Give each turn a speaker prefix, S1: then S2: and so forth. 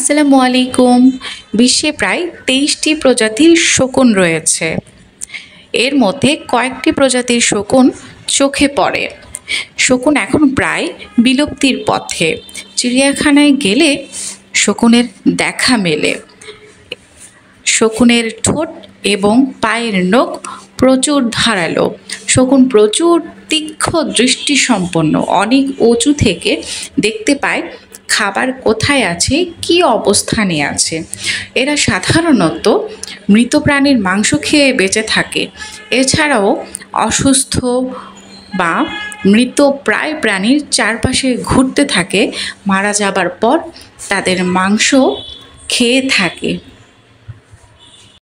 S1: আসসালামু আলাইকুম। বিশ্বে প্রায় ২৩টি প্রজাতির শকুন রয়েছে। এর মধ্যে কয়েকটি প্রজাতির শকুন চোখে পড়ে। শকুন এখন প্রায় বিলুপ্তির পথে। চিড়িয়াখানায় গেলে শকুনের দেখা মেলে। শকুনের ঠোঁট এবং পায়ের নখ প্রচুর ধারালো। শকুন প্রচুর তীক্ষ্ণ দৃষ্টিসম্পন্ন, অনেক উঁচু থেকে দেখতে পায় খাবার কোথায় আছে, কী অবস্থানে আছে। এরা সাধারণত মৃত প্রাণীর মাংস খেয়ে বেঁচে থাকে। এছাড়াও অসুস্থ বা মৃত প্রায় প্রাণীর চারপাশে ঘুরতে থাকে, মারা যাবার পর তাদের মাংস খেয়ে থাকে।